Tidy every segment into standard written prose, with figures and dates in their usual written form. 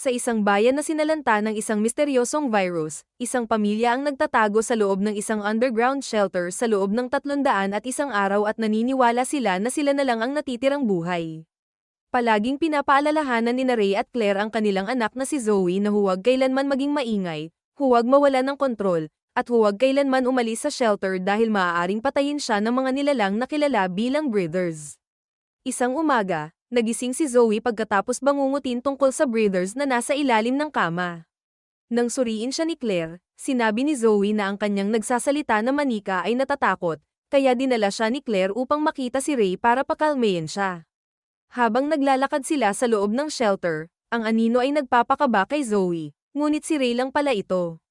Sa isang bayan na sinalanta ng isang misteryosong virus, isang pamilya ang nagtatago sa loob ng isang underground shelter sa loob ng 301 araw at naniniwala sila na sila na lang ang natitirang buhay. Palaging pinapaalalahanan ni Ray at Claire ang kanilang anak na si Zoe na huwag kailanman maging maingay, huwag mawala ng kontrol, at huwag kailanman umalis sa shelter dahil maaaring patayin siya ng mga nilalang na kilala bilang breeders. Isang umaga, nagising si Zoe pagkatapos bangungutin tungkol sa breeders na nasa ilalim ng kama. Nang suriin siya ni Claire, sinabi ni Zoe na ang kanyang nagsasalita na manika ay natatakot, kaya dinala siya ni Claire upang makita si Ray para pakalmayin siya. Habang naglalakad sila sa loob ng shelter, ang anino ay nagpapakaba kay Zoe, ngunit si Ray lang pala ito.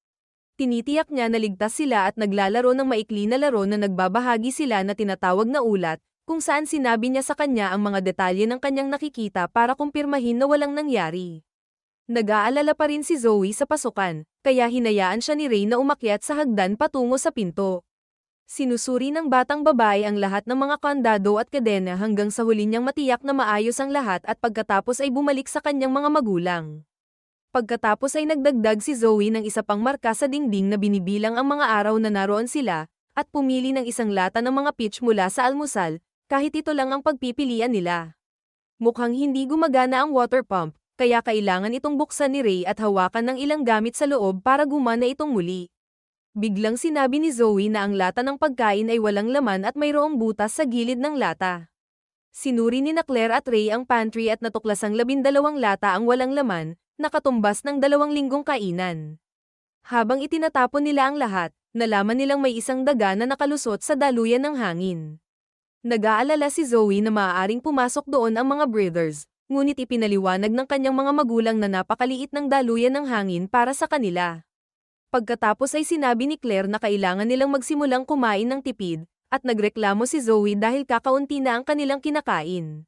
Tinitiyak niya na ligtas sila at naglalaro ng maikli na laro na nagbabahagi sila na tinatawag na ulat, kung saan sinabi niya sa kanya ang mga detalye ng kanyang nakikita para kumpirmahin na walang nangyari. Nag-aalala pa rin si Zoe sa pasukan, kaya hinayaan siya ni Ray na umakyat sa hagdan patungo sa pinto. Sinusuri ng batang babae ang lahat ng mga kandado at kadena hanggang sa huli niyang matiyak na maayos ang lahat at pagkatapos ay bumalik sa kanyang mga magulang. Pagkatapos ay nagdagdag si Zoe ng isa pang marka sa dingding na binibilang ang mga araw na naroon sila, at pumili ng isang lata ng mga peach mula sa almusal, kahit ito lang ang pagpipilian nila. Mukhang hindi gumagana ang water pump, kaya kailangan itong buksan ni Ray at hawakan ng ilang gamit sa loob para gumana itong muli. Biglang sinabi ni Zoe na ang lata ng pagkain ay walang laman at mayroong butas sa gilid ng lata. Sinuri ni na Claire at Ray ang pantry at natuklasang 12 lata ang walang laman, nakatumbas ng 2 linggong kainan. Habang itinatapon nila ang lahat, nalaman nilang may isang daga na nakalusot sa daluyan ng hangin. Nag-aalala si Zoe na maaaring pumasok doon ang mga breeders, ngunit ipinaliwanag ng kanyang mga magulang na napakaliit ng daluyan ng hangin para sa kanila. Pagkatapos ay sinabi ni Claire na kailangan nilang magsimulang kumain ng tipid, at nagreklamo si Zoe dahil kakaunti na ang kanilang kinakain.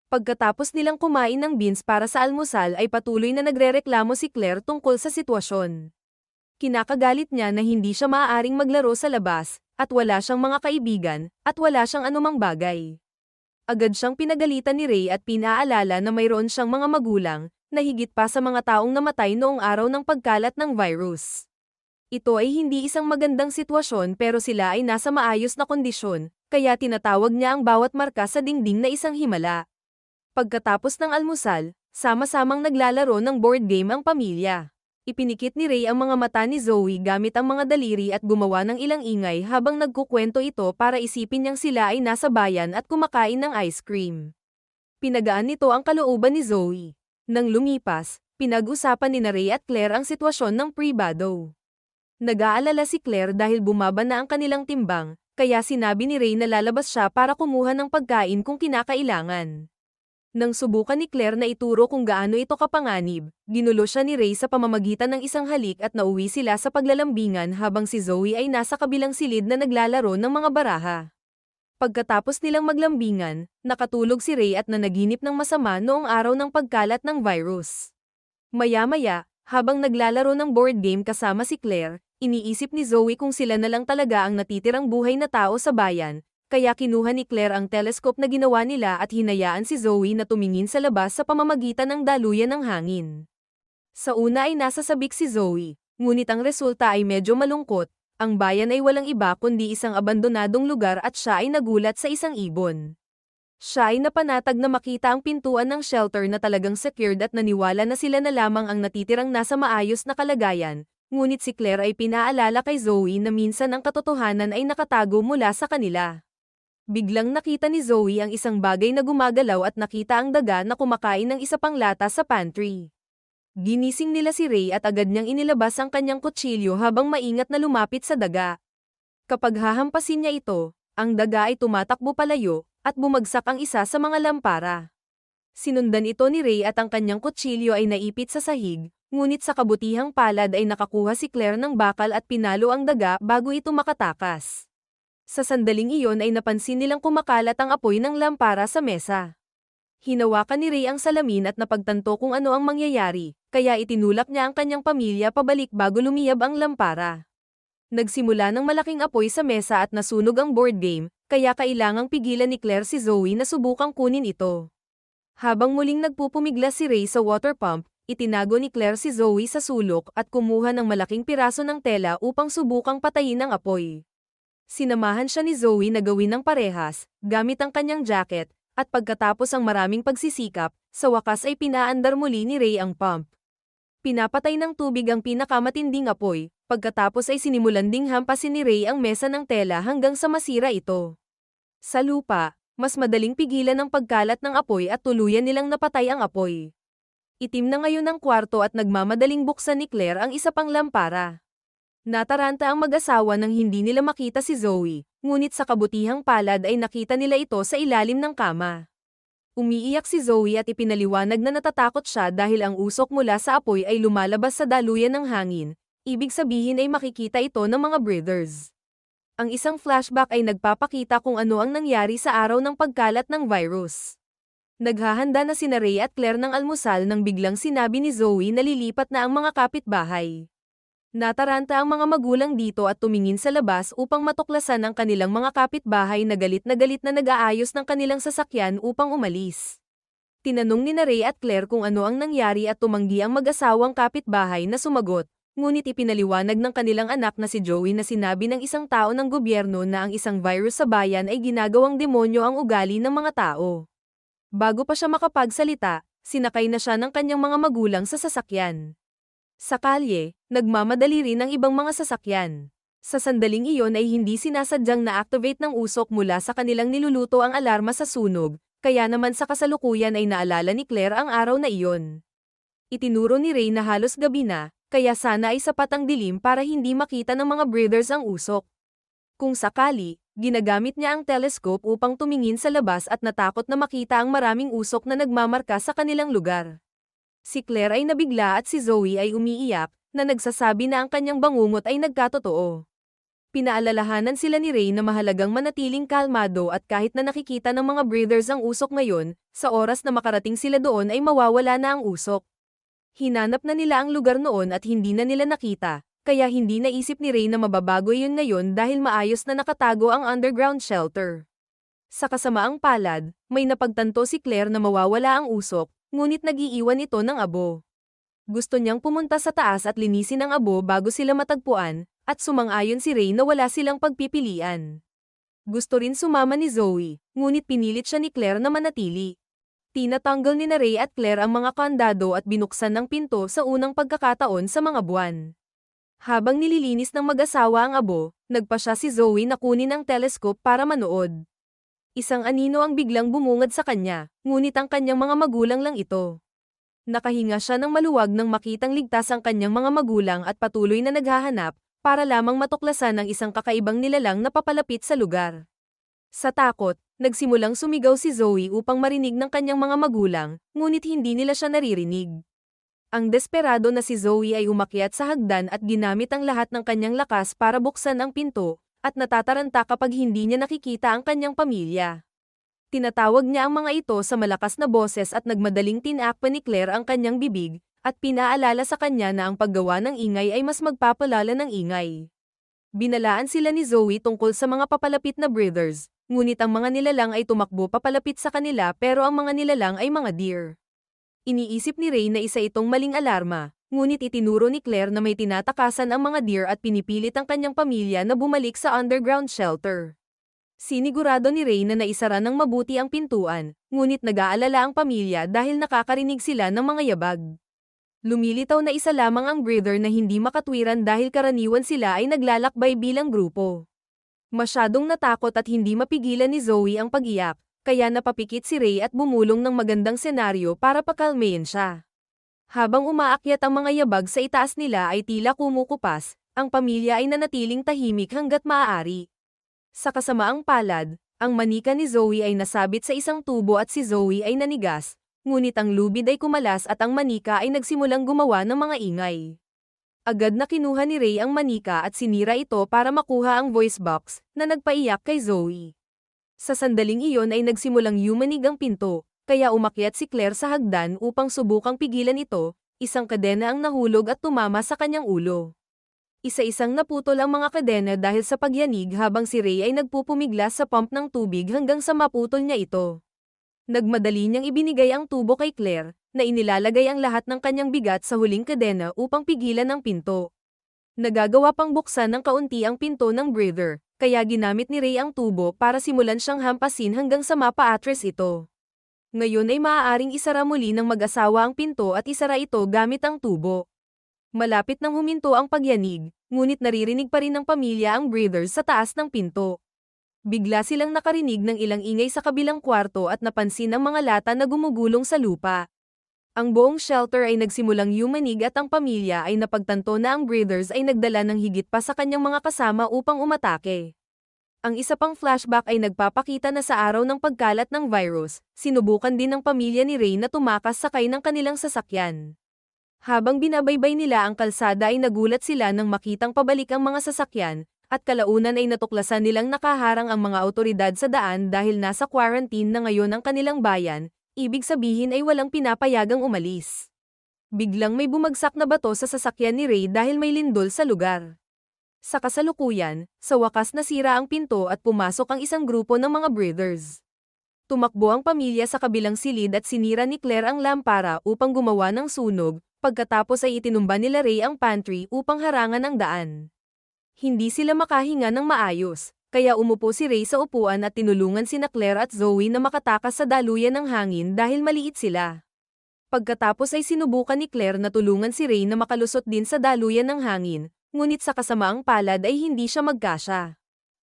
Pagkatapos nilang kumain ng beans para sa almusal ay patuloy na nagrereklamo si Claire tungkol sa sitwasyon. Kinakagalit niya na hindi siya maaaring maglaro sa labas, at wala siyang mga kaibigan, at wala siyang anumang bagay. Agad siyang pinagalitan ni Ray at pinaalala na mayroon siyang mga magulang, na higit pa sa mga taong namatay noong araw ng pagkalat ng virus. Ito ay hindi isang magandang sitwasyon pero sila ay nasa maayos na kondisyon, kaya tinatawag niya ang bawat marka sa dingding na isang himala. Pagkatapos ng almusal, sama-samang naglalaro ng board game ang pamilya. Ipinikit ni Ray ang mga mata ni Zoe gamit ang mga daliri at gumawa ng ilang ingay habang nagkukwento ito para isipin niyang sila ay nasa bayan at kumakain ng ice cream. Pinagaan nito ang kalooban ni Zoe. Nang lumipas, pinag-usapan ni Ray at Claire ang sitwasyon ng pribado. Nag-aalala si Claire dahil bumaba na ang kanilang timbang, kaya sinabi ni Ray na lalabas siya para kumuha ng pagkain kung kinakailangan. Nang subukan ni Claire na ituro kung gaano ito kapanganib, ginulo siya ni Ray sa pamamagitan ng isang halik at nauwi sila sa paglalambingan habang si Zoe ay nasa kabilang silid na naglalaro ng mga baraha. Pagkatapos nilang maglambingan, nakatulog si Ray at nanaginip ng masama noong araw ng pagkalat ng virus. Maya-maya, habang naglalaro ng board game kasama si Claire, iniisip ni Zoe kung sila na lang talaga ang natitirang buhay na tao sa bayan, kaya kinuha ni Claire ang telescope na ginawa nila at hinayaan si Zoe na tumingin sa labas sa pamamagitan ng daluyan ng hangin. Sa una ay nasa sabik si Zoe, ngunit ang resulta ay medyo malungkot. Ang bayan ay walang iba kundi isang abandonadong lugar at siya ay nagulat sa isang ibon. Siya ay napanatag na makita ang pintuan ng shelter na talagang secured at naniwala na sila na lamang ang natitirang nasa maayos na kalagayan, ngunit si Claire ay pinaalala kay Zoe na minsan ang katotohanan ay nakatago mula sa kanila. Biglang nakita ni Zoe ang isang bagay na gumagalaw at nakita ang daga na kumakain ng isa pang lata sa pantry. Ginising nila si Ray at agad niyang inilabas ang kanyang kutsilyo habang maingat na lumapit sa daga. Kapag hahampasin niya ito, ang daga ay tumatakbo palayo, at bumagsak ang isa sa mga lampara. Sinundan ito ni Ray at ang kanyang kutsilyo ay naipit sa sahig, ngunit sa kabutihang palad ay nakakuha si Claire ng bakal at pinalo ang daga bago ito makatakas. Sa sandaling iyon ay napansin nilang kumakalat ang apoy ng lampara sa mesa. Hinawakan ni Ray ang salamin at napagtanto kung ano ang mangyayari, kaya itinulak niya ang kanyang pamilya pabalik bago lumiyab ang lampara. Nagsimula ng malaking apoy sa mesa at nasunog ang board game, kaya kailangang pigilan ni Claire si Zoe na subukang kunin ito. Habang muling nagpupumiglas si Ray sa water pump, Itinago ni Claire si Zoe sa sulok at kumuha ng malaking piraso ng tela upang subukang patayin ang apoy. Sinamahan siya ni Zoe na gawin ng parehas, gamit ang kanyang jacket, at pagkatapos ang maraming pagsisikap, sa wakas ay pinaandar muli ni Ray ang pump. Pinapatay ng tubig ang pinakamatinding apoy, pagkatapos ay sinimulan ding hampasin ni Ray ang mesa ng tela hanggang sa masira ito. Sa lupa, mas madaling pigilan ang pagkalat ng apoy at tuluyan nilang napatay ang apoy. Itim na ngayon ang kwarto at nagmamadaling buksan ni Claire ang isa pang lampara. Nataranta ang mag-asawa nang hindi nila makita si Zoe, ngunit sa kabutihang palad ay nakita nila ito sa ilalim ng kama. Umiiyak si Zoe at ipinaliwanag na natatakot siya dahil ang usok mula sa apoy ay lumalabas sa daluyan ng hangin, ibig sabihin ay makikita ito ng mga breathers. Ang isang flashback ay nagpapakita kung ano ang nangyari sa araw ng pagkalat ng virus. Naghahanda na sina Ray at Claire ng almusal nang biglang sinabi ni Zoe na lilipat na ang mga kapitbahay. Nataranta ang mga magulang dito at tumingin sa labas upang matuklasan ang kanilang mga kapitbahay na galit na nag-aayos ng kanilang sasakyan upang umalis. Tinanong ni Ray at Claire kung ano ang nangyari at tumanggi ang mag-asawang kapitbahay na sumagot, ngunit ipinaliwanag ng kanilang anak na si Joey na sinabi ng isang tao ng gobyerno na ang isang virus sa bayan ay ginagawang demonyo ang ugali ng mga tao. Bago pa siya makapagsalita, sinakay na siya ng kanyang mga magulang sa sasakyan. Sa kalye, nagmamadali rin ang ibang mga sasakyan. Sa sandaling iyon ay hindi sinasadyang na-activate ng usok mula sa kanilang niluluto ang alarma sa sunog, kaya naman sa kasalukuyan ay naalala ni Claire ang araw na iyon. Itinuro ni Ray na halos gabi na, kaya sana ay sapat ang dilim para hindi makita ng mga breathers ang usok. Kung sakali, ginagamit niya ang telescope upang tumingin sa labas at natakot na makita ang maraming usok na nagmamarka sa kanilang lugar. Si Claire ay nabigla at si Zoe ay umiiyak, na nagsasabi na ang kanyang bangungot ay nagkatotoo. Pinaalalahanan sila ni Ray na mahalagang manatiling kalmado at kahit na nakikita ng mga breathers ang usok ngayon, sa oras na makarating sila doon ay mawawala na ang usok. Hinanap na nila ang lugar noon at hindi na nila nakita, kaya hindi naisip ni Ray na mababago yun ngayon dahil maayos na nakatago ang underground shelter. Sa kasamaang palad, may napagtanto si Claire na mawawala ang usok, ngunit nag-iiwan ito ng abo. Gusto niyang pumunta sa taas at linisin ang abo bago sila matagpuan, at sumang-ayon si Ray na wala silang pagpipilian. Gusto rin sumama ni Zoe, ngunit pinilit siya ni Claire na manatili. Tinatanggal ni Ray at Claire ang mga kandado at binuksan ng pinto sa unang pagkakataon sa mga buwan. Habang nililinis ng mag-asawa ang abo, nagpa siya si Zoe na kunin ang telescope para manood. Isang anino ang biglang bumungad sa kanya, ngunit ang kanyang mga magulang lang ito. Nakahinga siya ng maluwag nang makitang ligtas ang kanyang mga magulang at patuloy na naghahanap, para lamang matuklasan ang isang kakaibang nilalang na papalapit sa lugar. Sa takot, nagsimulang sumigaw si Zoe upang marinig ng kanyang mga magulang, ngunit hindi nila siya naririnig. Ang desperado na si Zoe ay umakyat sa hagdan at ginamit ang lahat ng kanyang lakas para buksan ang pinto, at natataranta kapag hindi niya nakikita ang kanyang pamilya. Tinatawag niya ang mga ito sa malakas na boses at nagmadaling tinakpan ni Claire ang kanyang bibig, at pinaalala sa kanya na ang paggawa ng ingay ay mas magpapalala ng ingay. Binalaan sila ni Zoe tungkol sa mga papalapit na breathers, ngunit ang mga nilalang ay tumakbo papalapit sa kanila pero ang mga nilalang ay mga deer. Iniisip ni Ray na isa itong maling alarma, ngunit itinuro ni Claire na may tinatakasan ang mga deer at pinipilit ang kanyang pamilya na bumalik sa underground shelter. Sinigurado ni Ray na naisara ng mabuti ang pintuan, ngunit nag-aalala ang pamilya dahil nakakarinig sila ng mga yabag. Lumilitaw na isa lamang ang breather na hindi makatwiran dahil karaniwan sila ay naglalakbay bilang grupo. Masyadong natakot at hindi mapigilan ni Zoe ang pag-iyak, kaya napapikit si Ray at bumulong ng magandang senaryo para pakalmayin siya. Habang umaakyat ang mga yabag sa itaas nila ay tila kumukupas, ang pamilya ay nanatiling tahimik hanggat maaari. Sa kasamaang palad, ang manika ni Zoe ay nasabit sa isang tubo at si Zoe ay nanigas, ngunit ang lubid ay kumalas at ang manika ay nagsimulang gumawa ng mga ingay. Agad na kinuha ni Ray ang manika at sinira ito para makuha ang voice box na nagpaiyak kay Zoe. Sa sandaling iyon ay nagsimulang yumanig ang pinto, kaya umakyat si Claire sa hagdan upang subukang pigilan ito, isang kadena ang nahulog at tumama sa kanyang ulo. Isa-isang naputol ang mga kadena dahil sa pagyanig habang si Ray ay nagpupumiglas sa pump ng tubig hanggang sa maputol niya ito. Nagmadali niyang ibinigay ang tubo kay Claire, na inilalagay ang lahat ng kanyang bigat sa huling kadena upang pigilan ang pinto. Nagagawa pang buksan ng kaunti ang pinto ng breather, kaya ginamit ni Ray ang tubo para simulan siyang hampasin hanggang sa mapa-atras ito. Ngayon ay maaaring isara muli ng mag-asawa ang pinto at isara ito gamit ang tubo. Malapit nang huminto ang pagyanig, ngunit naririnig pa rin ng pamilya ang breathers sa taas ng pinto. Bigla silang nakarinig ng ilang ingay sa kabilang kwarto at napansin ang mga lata na gumugulong sa lupa. Ang buong shelter ay nagsimulang yumanig at ang pamilya ay napagtanto na ang breathers ay nagdala ng higit pa sa kanyang mga kasama upang umatake. Ang isa pang flashback ay nagpapakita na sa araw ng pagkalat ng virus, sinubukan din ng pamilya ni Ray na tumakas sakay ng kanilang sasakyan. Habang binabaybay nila ang kalsada ay nagulat sila nang makitang pabalik ang mga sasakyan, at kalaunan ay natuklasan nilang nakaharang ang mga awtoridad sa daan dahil nasa quarantine na ngayon ang kanilang bayan, ibig sabihin ay walang pinapayagang umalis. Biglang may bumagsak na bato sa sasakyan ni Ray dahil may lindol sa lugar. Sa kasalukuyan, sa wakas nasira ang pinto at pumasok ang isang grupo ng mga breathers. Tumakbo ang pamilya sa kabilang silid at sinira ni Claire ang lampara upang gumawa ng sunog, pagkatapos ay itinumba nila Ray ang pantry upang harangan ang daan. Hindi sila makahinga ng maayos, kaya umupo si Ray sa upuan at tinulungan sina Claire at Zoe na makatakas sa daluyan ng hangin dahil maliit sila. Pagkatapos ay sinubukan ni Claire na tulungan si Ray na makalusot din sa daluyan ng hangin, ngunit sa kasamaang palad ay hindi siya magkasya.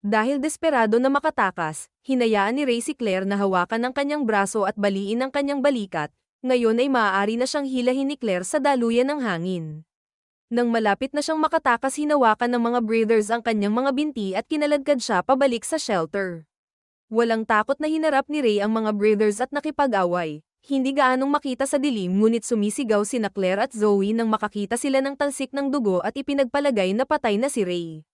Dahil desperado na makatakas, hinayaan ni Ray si Claire na hawakan ang kanyang braso at baliin ang kanyang balikat, ngayon ay maaari na siyang hilahin ni Claire sa daluyan ng hangin. Nang malapit na siyang makatakas hinawakan ng mga breathers ang kanyang mga binti at kinaladkad siya pabalik sa shelter. Walang takot na hinarap ni Ray ang mga breathers at nakipag-away. Hindi gaanong makita sa dilim ngunit sumisigaw sina Claire at Zoe nang makakita sila ng talsik ng dugo at ipinagpalagay na patay na si Ray.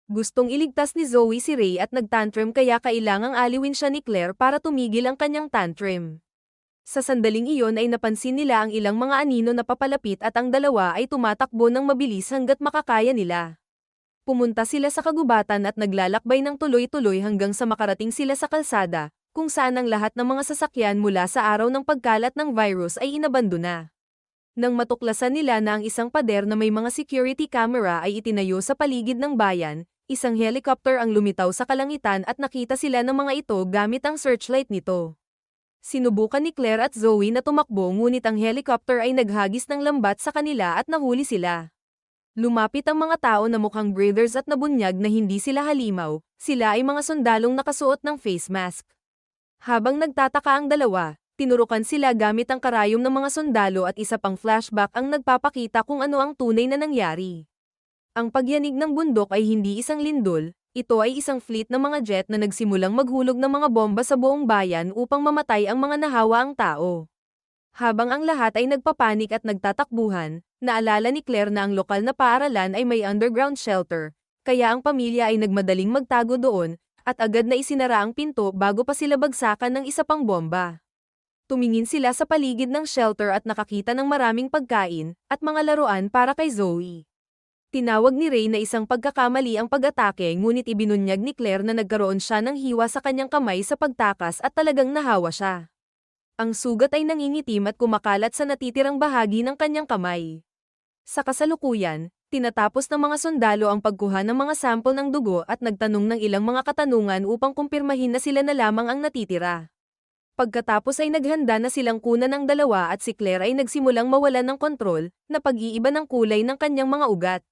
Gustong iligtas ni Zoe si Ray at nagtantrum kaya kailangang aliwin siya ni Claire para tumigil ang kanyang tantrum. Sa sandaling iyon ay napansin nila ang ilang mga anino na papalapit at ang dalawa ay tumatakbo ng mabilis hanggat makakaya nila. Pumunta sila sa kagubatan at naglalakbay ng tuloy-tuloy hanggang sa makarating sila sa kalsada, kung saan ang lahat ng mga sasakyan mula sa araw ng pagkalat ng virus ay inabandona. Nang matuklasan nila na ang isang pader na may mga security camera ay itinayo sa paligid ng bayan, isang helicopter ang lumitaw sa kalangitan at nakita sila ng mga ito gamit ang searchlight nito. Sinubukan ni Claire at Zoe na tumakbo ngunit ang helicopter ay naghagis ng lambat sa kanila at nahuli sila. Lumapit ang mga tao na mukhang breathers at nabunyag na hindi sila halimaw, sila ay mga sundalong nakasuot ng face mask. Habang nagtataka ang dalawa, tinurukan sila gamit ang karayom ng mga sundalo at isa pang flashback ang nagpapakita kung ano ang tunay na nangyari. Ang pagyanig ng bundok ay hindi isang lindol, ito ay isang fleet ng mga jet na nagsimulang maghulog ng mga bomba sa buong bayan upang mamatay ang mga nahawaang tao. Habang ang lahat ay nagpapanik at nagtatakbuhan, naalala ni Claire na ang lokal na paaralan ay may underground shelter, kaya ang pamilya ay nagmadaling magtago doon, at agad na isinara ang pinto bago pa sila bagsakan ng isa pang bomba. Tumingin sila sa paligid ng shelter at nakakita ng maraming pagkain at mga laruan para kay Zoe. Tinawag ni Ray na isang pagkakamali ang pag-atake ngunit ibinunyag ni Claire na nagkaroon siya ng hiwa sa kanyang kamay sa pagtakas at talagang nahawa siya. Ang sugat ay nangingitim at kumakalat sa natitirang bahagi ng kanyang kamay. Sa kasalukuyan, tinatapos ng mga sundalo ang pagkuha ng mga sample ng dugo at nagtanong ng ilang mga katanungan upang kumpirmahin na sila na lamang ang natitira. Pagkatapos ay naghanda na silang kunan ng dalawa at si Claire ay nagsimulang mawalan ng kontrol, na pag-iiba ng kulay ng kanyang mga ugat.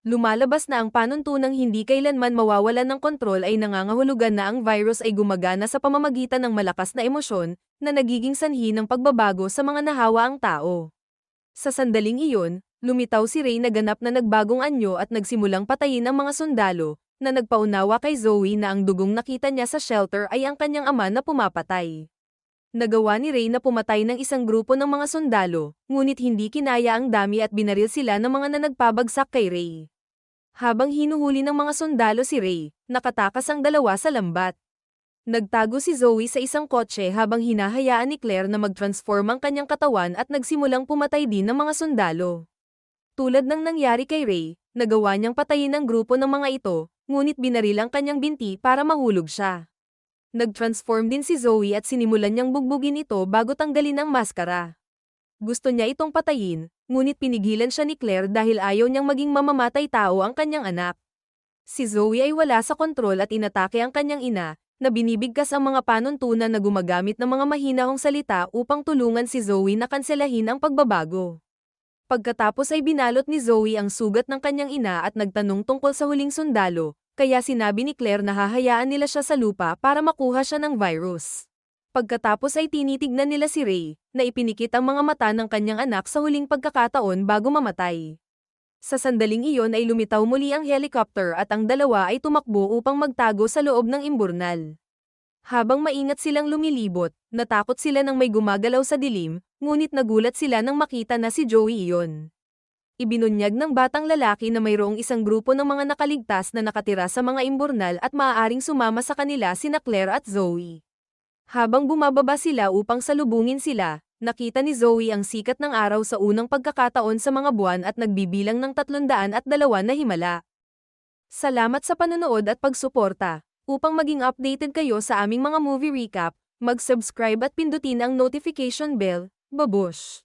Lumalabas na ang panuntunang hindi kailanman mawawalan ng kontrol ay nangangahulugan na ang virus ay gumagana sa pamamagitan ng malakas na emosyon, na nagiging sanhi ng pagbabago sa mga nahawaang tao. Sa sandaling iyon, lumitaw si Ray na ganap na nagbagong anyo at nagsimulang patayin ang mga sundalo, na nagpaunawa kay Zoe na ang dugong nakita niya sa shelter ay ang kanyang ama na pumapatay. Nagawa ni Ray na pumatay ng isang grupo ng mga sundalo, ngunit hindi kinaya ang dami at binaril sila ng mga nanagpabagsak kay Ray. Habang hinuhuli ng mga sundalo si Ray, nakatakas ang dalawa sa lambat. Nagtago si Zoe sa isang kotse habang hinahayaan ni Claire na mag-transform ang kanyang katawan at nagsimulang pumatay din ng mga sundalo. Tulad ng nangyari kay Ray, nagawa niyang patayin ang grupo ng mga ito, ngunit binaril ang kanyang binti para mahulog siya. Nag-transform din si Zoe at sinimulan niyang bugbugin ito bago tanggalin ang maskara. Gusto niya itong patayin, ngunit pinigilan siya ni Claire dahil ayaw niyang maging mamamatay tao ang kanyang anak. Si Zoe ay wala sa kontrol at inatake ang kanyang ina, na binibigkas ang mga panuntunan na gumagamit ng mga mahinahong salita upang tulungan si Zoe na kanselahin ang pagbabago. Pagkatapos ay binalot ni Zoe ang sugat ng kanyang ina at nagtanong tungkol sa huling sundalo, kaya sinabi ni Claire na hahayaan nila siya sa lupa para makuha siya ng virus. Pagkatapos ay tinitignan nila si Ray, na ipinikit ang mga mata ng kanyang anak sa huling pagkakataon bago mamatay. Sa sandaling iyon ay lumitaw muli ang helicopter at ang dalawa ay tumakbo upang magtago sa loob ng imburnal. Habang maingat silang lumilibot, natakot sila nang may gumagalaw sa dilim, ngunit nagulat sila nang makita na si Joey iyon. Ibinunyag ng batang lalaki na mayroong isang grupo ng mga nakaligtas na nakatira sa mga imburnal at maaaring sumama sa kanila sina Claire at Zoe. Habang bumababa sila upang salubungin sila, nakita ni Zoe ang sikat ng araw sa unang pagkakataon sa mga buwan at nagbibilang ng 302 na himala. Salamat sa panonood at pagsuporta. Upang maging updated kayo sa aming mga movie recap, mag-subscribe at pindutin ang notification bell. Babush!